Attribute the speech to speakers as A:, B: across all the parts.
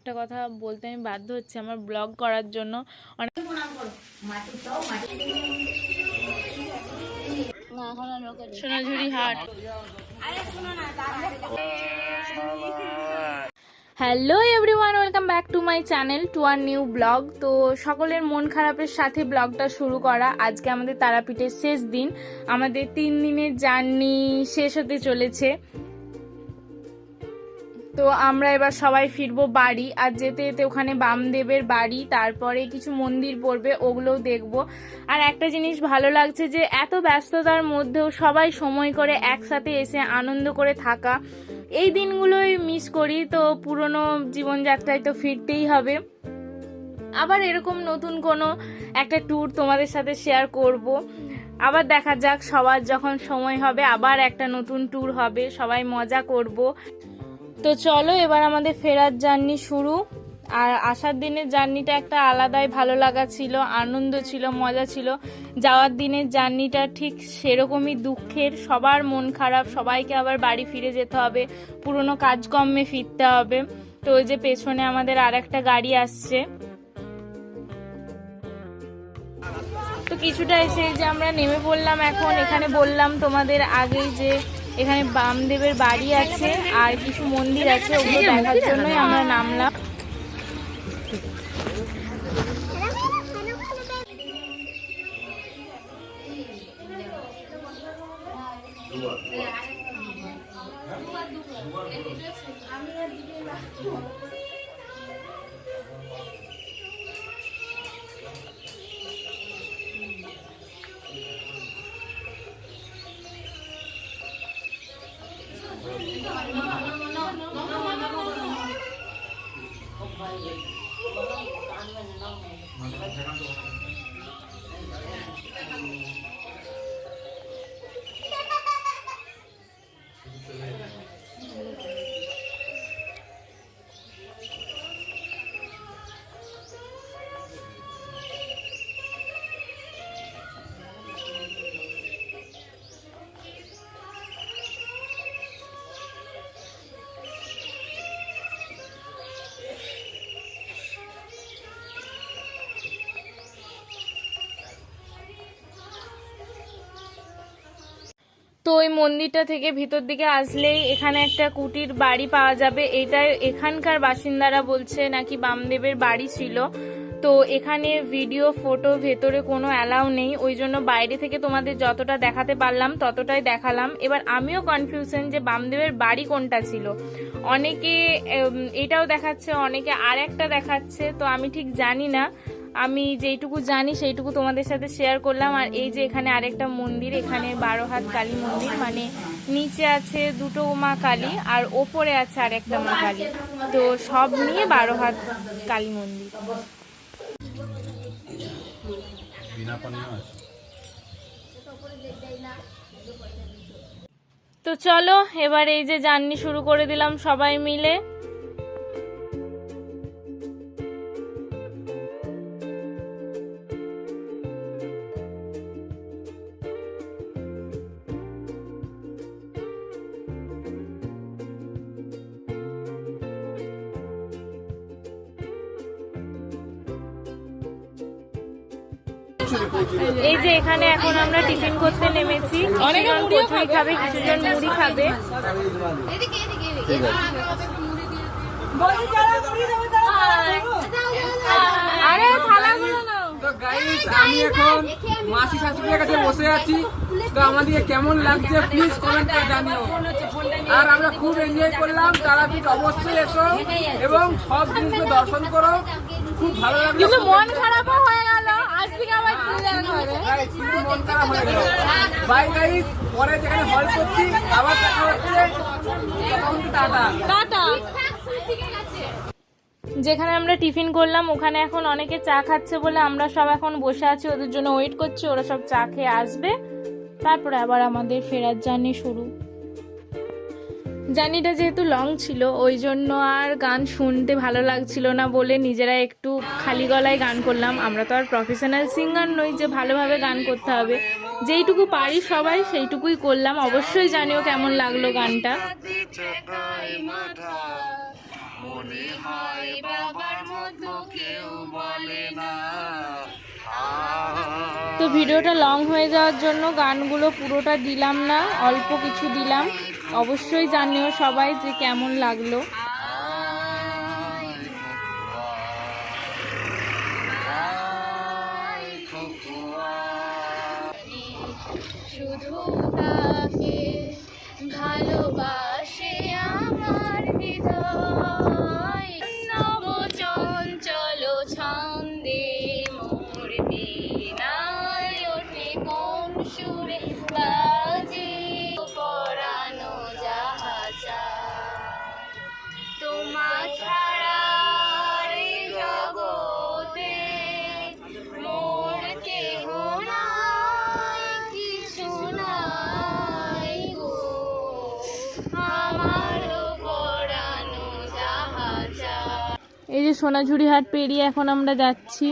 A: একটা কথা বলতে আমি বাধ্য হচ্ছি আমার ব্লগ করার জন্য। Sonajhuri Haat. Hello everyone, welcome back to my channel to our new blog. তো সকলের মন খারাপের সাথে ব্লগটা শুরু করা। আজকে আমাদের তারাপীঠের শেষ দিন, আমাদের 3 দিনের জার্নি শেষ হতে চলেছে। তো আমরা এবার সবাই ফিরবো বাড়ি। আর যেতে যেতে ওখানে বামদেবের বাড়ি, তারপরে কিছু মন্দির পড়বে, ওগুলোও দেখবো। আর একটা জিনিস ভালো লাগছে যে এত ব্যস্ততার মধ্যেও সবাই সময় করে একসাথে এসে আনন্দ করে থাকা, এই দিনগুলোই মিস করি। তো পুরনো জীবনযাত্রায় তো ফিরতেই হবে। আবার এরকম নতুন কোনো একটা ট্যুর তোমাদের সাথে শেয়ার করব। আবার দেখা যাক, সবার যখন সময় হবে আবার একটা নতুন ট্যুর হবে, সবাই মজা করব। তো চলো এবার আমাদের ফেরার জার্নি শুরু। আর আসার দিনের জার্নিটা একটা আলাদাই ভালো লাগা ছিল, আনন্দ ছিল, মজা ছিল। যাওয়ার দিনের জার্নিটা ঠিক সেরকমই দুঃখের, সবার মন খারাপ, সবাইকে আবার বাড়ি ফিরে যেতে হবে, পুরনো কাজকর্মে ফিরতে হবে। তো ওই যে পেছনে আমাদের আর একটা গাড়ি আসছে। তো কিছুটা এসে যে আমরা নেমে পড়লাম এখন। এখানে বললাম তোমাদের আগেই যে এখানে বামদেবের বাড়ি আছে আর কিছু মন্দির আছে, ওগুলো দেখার জন্যই আমরা নামলাম। তো ওই মন্দিরটা থেকে ভিতর দিকে আসলেই এখানে একটা কুটির বাড়ি পাওয়া যাবে। এটাই এখানকার বাসিন্দারা বলছে নাকি বামদেবের বাড়ি ছিল। তো এখানে ভিডিও ফটো ভেতরে কোনো অ্যালাউ নেই, ওই জন্য বাইরে থেকে তোমাদের যতটা দেখাতে পারলাম ততটাই দেখালাম। এবার আমিও কনফিউশন যে বামদেবের বাড়ি কোনটা ছিল। অনেকে এটাও দেখাচ্ছে, অনেকে আর একটা দেখাচ্ছে, তো আমি ঠিক জানি না। আমি যেইটুকু জানি সেইটুকু তোমাদের সাথে শেয়ার করলাম। আর এই যে এখানে আরেকটা মন্দির, এখানে 12 হাত কালী মন্দির, মানে নিচে আছে দুটো মা কালী আর ওপরে আছে আরেকটা মা কালী। তো সব নিয়ে 12 হাত কালী মন্দির। তো চলো এবার এই যে জার্নি শুরু করে দিলাম সবাই মিলে। এই যে এখানে এখন আমরা টিফিন করতে নেমেছি। কিছুজন কচুরি খাবে, কিছুজন মুড়ি খাবে। আরে থালাগুলো নাও। তো গাইস, আমি এখন মাসি শাশুড়ির কাছে বসে আছি। তো আমাদের কেমন লাগছে প্লিজ কমেন্ট করে জানিও। আর আমরা খুব এনজয় করলাম। তারাপীঠ অবশ্যই এসো এবং সব জিনিসগুলো দর্শন করো, খুব ভালো লাগলো। কিন্তু মন খারাপও হয়ে গেল, আজ থেকে আবার কিন্তু মন খারাপ হয়ে গেল। বাই গাইস, পরে যেখানে হল করছি আবার দেখা হচ্ছে। Tata tata. যেখানে আমরা টিফিন করলাম ওখানে এখন অনেকে চা খাচ্ছে বলে আমরা সব এখন বসে আছি, ওদের জন্য ওয়েট করছি। ওরা সব চা খেয়ে আসবে, তারপরে আবার আমাদের ফেরার জার্নি শুরু। জার্নিটা যেহেতু লং ছিল ওই জন্য আর গান শুনতে ভালো লাগছিল না বলে নিজেরা একটু খালি গলায় গান করলাম। আমরা তো আর প্রফেশনাল সিঙ্গার নই যে ভালোভাবে গান করতে হবে, যেইটুকু পারি সবাই সেইটুকুই করলাম। অবশ্যই জানিও কেমন লাগলো গানটা। মনে হয় তো ভিডিওটা লং হয়ে যাওয়ার জন্য গানগুলো পুরোটা দিলাম না, অল্প কিছু দিলাম। অবশ্যই জানিও সবাই যে কেমন লাগলো।
B: শুধু তাকে ভালোবাসে আমার হৃদয়, নব চঞ্চল ছন্দে মোর বীণায় ওঠে কোন সুরে বাজে পরানো যাহা চায়, তোমা ছাড়া এই জগতে মোর কেহ নাই, কিছু নাই গো আমার পরানো যাহা চায়।
A: এই যে সোনাঝুরি হাট পেরিয়ে এখন আমরা যাচ্ছি,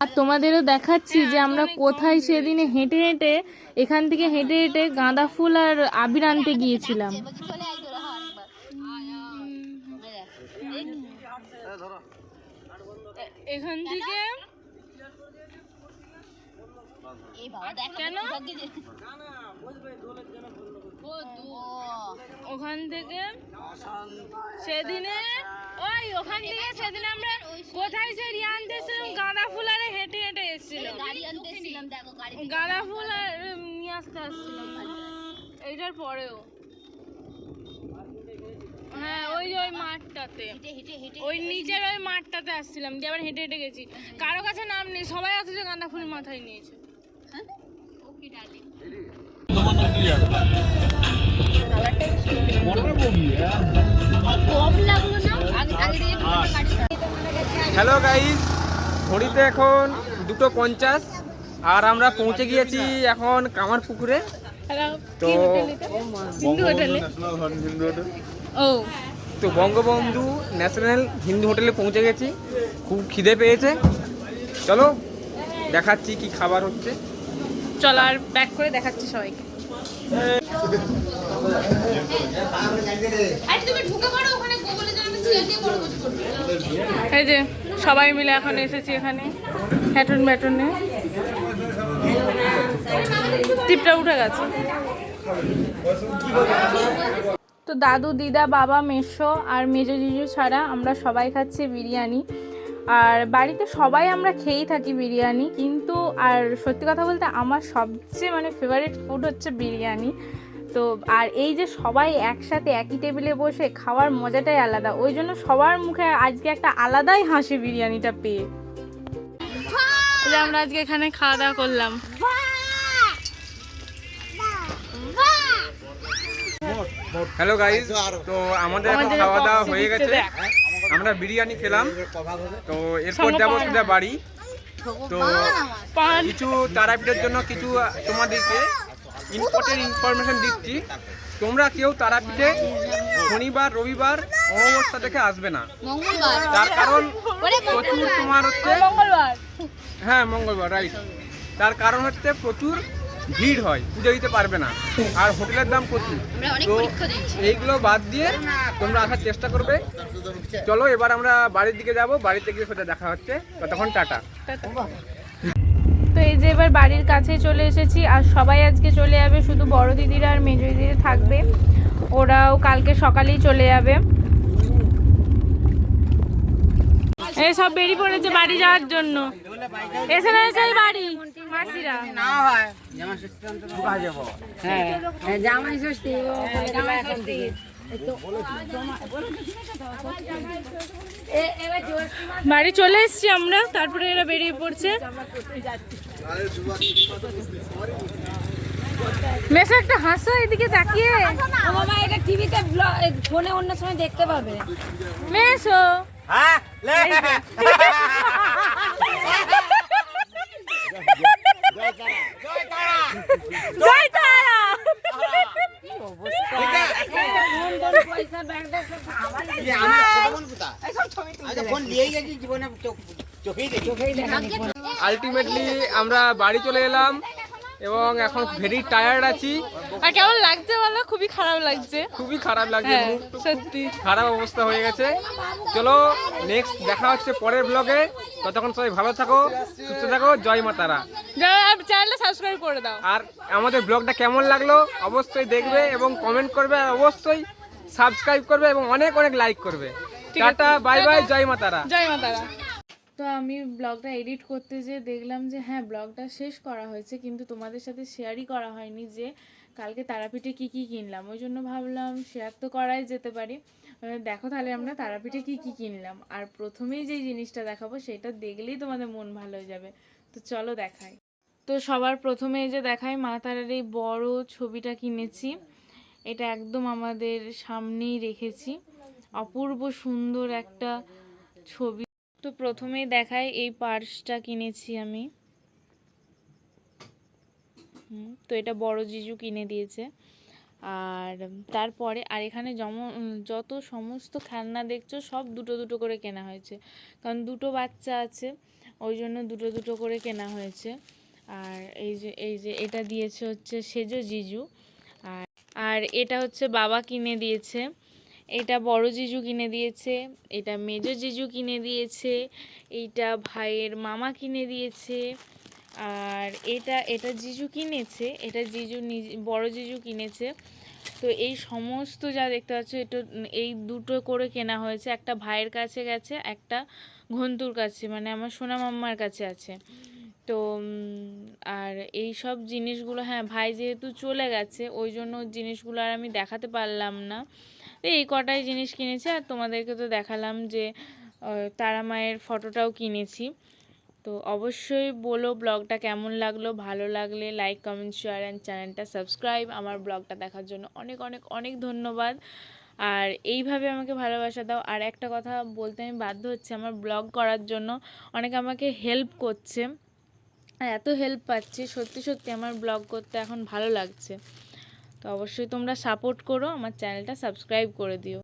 A: আর তোমাদেরও দেখাচ্ছি যে আমরা কোথায় সেদিনে হেঁটে হেঁটে এখান থেকে হেঁটে হেঁটে গাঁদা ফুল আর আবির আনতে গিয়েছিলাম। এখান থেকে কেন ওখান থেকে সেদিনে ওখান থেকে সেদিন আমরা কোথায় সে রিয়া আনতেছিলাম গাঁদা ফুল আর হেঁটে হেঁটে এসেছিলাম, গাঁদা ফুল আর নিয়ে আসছিলাম এইটার পরেও। হ্যাঁ ওই মাঠটাতে, ওই নিচের ওই মাঠটাতে আসছিলাম, দিয়ে আবার হেঁটে হেঁটে গেছি। কারো কাছে নাম নেই, সবাই আসছে গাঁদা ফুল মাথায় নিয়েছে।
C: হ্যালো গাইস, ঘড়িতে এখন 2:50 আর আমরা পৌঁছে গিয়েছি এখন কামারপুকুরে। তো তো বঙ্গবন্ধু ন্যাশনাল হিন্দু হোটেলে পৌঁছে গেছি, খুব খিদে পেয়েছে। চলো দেখাচ্ছি কি খাবার হচ্ছে।
A: চলো আর ব্যাক করে দেখাচ্ছি সবাইকে। এই যে সবাই মিলে এখন এসেছি এখানে হ্যাটন ব্যাটনে, টিপটা উঠে গেছে। তো দাদু, দিদা, বাবা, মেসো আর মেজো জিজু ছাড়া আমরা সবাই খাচ্ছি বিরিয়ানি। আর বাড়িতে সবাই আমরা খেয়েই থাকি বিরিয়ানি, কিন্তু আর সত্যি কথা বলতে আমার সবচেয়ে মানে ফেভারিট ফুড হচ্ছে বিরিয়ানি। তো আর এই যে সবাই একসাথে একই টেবিলে বসে খাওয়ার মজাটাই আলাদা, ওই জন্য সবার মুখে আজকে একটা আলাদাই হাসি বিরিয়ানিটা পেয়ে। আমরা আজকে এখানে খাওয়া দাওয়া করলাম।
C: হ্যালো গাইস, তো আমাদের এখন খাওয়া দাওয়া হয়ে গেছে, আমরা বিরিয়ানি খেলাম। তো এরপর যাবো সোজা বাড়ি। তো কিছু তারাপীঠের জন্য কিছু তোমাদেরকে ইম্পর্টেন্ট ইনফরমেশন দিচ্ছি। তোমরা কেউ তারাপীঠে শনিবার রবিবার অমাবস্যা দেখে আসবে না, তার কারণ প্রচুর তোমার হচ্ছে হ্যাঁ মঙ্গলবার রাইট, তার কারণ হচ্ছে প্রচুর ভিড় হয়, পুজো দিতে পারবে না, আর হোটেলের দাম প্রচুর। তো এইগুলো বাদ দিয়ে তোমরা আসার চেষ্টা করবে। চলো এবার আমরা বাড়ির দিকে যাব, বাড়িতে গিয়ে সোজা দেখা হচ্ছে, তখন টাটা।
A: তো এই যে এবার বাড়ির কাছে চলে এসেছি, আর সবাই আজকে চলে যাবে, শুধু বড় দিদিরা আর মেজো দিদিরা থাকবে, ওরাও কালকে সকালেই চলে যাবে। এই সব বেরিয়ে পড়েছে বাড়ি যাওয়ার জন্য, এসে না এসে বাড়ি মাসিরা বাড়ি চলে এসছি আমরা, তারপরে এরা বেরিয়ে পড়ছে। মেসো একটা হাসো এদিকে তাকিয়ে,
B: বাবা এটা টিভিতে ফোনে অন্য সময় দেখতে পাবে।
A: মেসো জয় তারা।
C: আলটিমেটলি আমরা বাড়ি চলে এলাম। এবং এখন ভেরি টায়ার্ড আছি।
A: আর কেমন লাগছে বলো? খুবই খারাপ লাগছে।
C: খুবই খারাপ লাগছে,
A: হ্যাঁ,
C: মুড তো
A: সত্যি
C: খারাপ অবস্থা হয়ে গেছে। চলো নেক্সট দেখা হচ্ছে পরের ব্লগে। ততক্ষণ সবাই ভালো থাকো, সুস্থ থাকো, জয় মা তারা।
A: চ্যানেলটা সাবস্ক্রাইব করে দাও।
C: আর আমাদের ব্লগটা কেমন লাগলো অবশ্যই দেখবে এবং কমেন্ট করবে, আর অবশ্যই সাবস্ক্রাইব করবে এবং অনেক অনেক লাইক করবে।
A: ঠিক আছে,
C: টাটা, বাই বাই, জয় মা তারা।
A: জয় মা তারা। তো আমি ব্লগটা এডিট করতে যেয়ে দেখলাম যে হ্যাঁ ব্লগটা শেষ করা হয়েছে, কিন্তু তোমাদের সাথে শেয়ারই করা হয়নি যে কালকে তারাপীঠে কি কি কিনলাম। ওই জন্য ভাবলাম শেয়ার তো করাই যেতে পারি। দেখো তাহলে আমরা তারাপীঠে কি কি কিনলাম। আর প্রথমেই যেই জিনিসটা দেখাবো সেটা দেখলেই তোমাদের মন ভালো হয়ে যাবে। তো চলো দেখাই। তো সবার প্রথমে এই যে দেখাই মা তারার এই বড় ছবিটা কিনেছি। এটা একদম আমাদের সামনেই রেখেছি, অপূর্ব সুন্দর একটা ছবি। তো প্রথমেই দেখাই এই পার্সটা কিনেছি আমি। তো এটা বড় জিজু কিনে দিয়েছে। আর তারপরে আর এখানে যত সমস্ত খেলনা দেখছো সব দুটো দুটো করে কেনা হয়েছে, কারণ দুটো বাচ্চা আছে ওই জন্য দুটো দুটো করে কেনা হয়েছে। আর এই যে এটা দিয়েছে হচ্ছে সেজো জিজু। আর এটা হচ্ছে বাবা কিনে দিয়েছে। এটা বড় জিজু কিনে দিয়েছে, এটা মেজো জিজু কিনে দিয়েছে, এইটা ভাইয়ের মামা কিনে দিয়েছে। আর এটা জিজু কিনেছে, এটা বড় জিজু কিনেছে। তো এই সমস্ত যা দেখতে পাচ্ছ এটা এই দুটো করে কেনা হয়েছে। একটা ভাইয়ের কাছে গেছে, একটা ঘন্টুর কাছে, মানে আমার সোনা মাম্মার কাছে আছে। তো আর এই সব জিনিসগুলো, হ্যাঁ ভাই যেহেতু চলে গেছে ওই জন্য জিনিসগুলো আর আমি দেখাতে পারলাম না। এই কটাই জিনিস কিনেছি। আর তোমাদেরকে তো দেখালাম যে তারা মায়ের ফটোটাও কিনেছি। তো অবশ্যই বলো ব্লগটা কেমন লাগলো। ভালো লাগলে লাইক, কমেন্ট, শেয়ার অ্যান্ড চ্যানেলটা সাবস্ক্রাইব। আমার ব্লগটা দেখার জন্য অনেক অনেক অনেক ধন্যবাদ। আর এইভাবে আমাকে ভালোবাসা দাও। আর একটা কথা বলতে আমি বাধ্য হচ্ছে, আমার ব্লগ করার জন্য অনেকে আমাকে হেল্প করছে, আর এত হেল্প পাচ্ছি, সত্যি সত্যি আমার ব্লগ করতে এখন ভালো লাগছে। তো অবশ্যই তোমরা সাপোর্ট করো, আমার চ্যানেলটা সাবস্ক্রাইব করে দিও।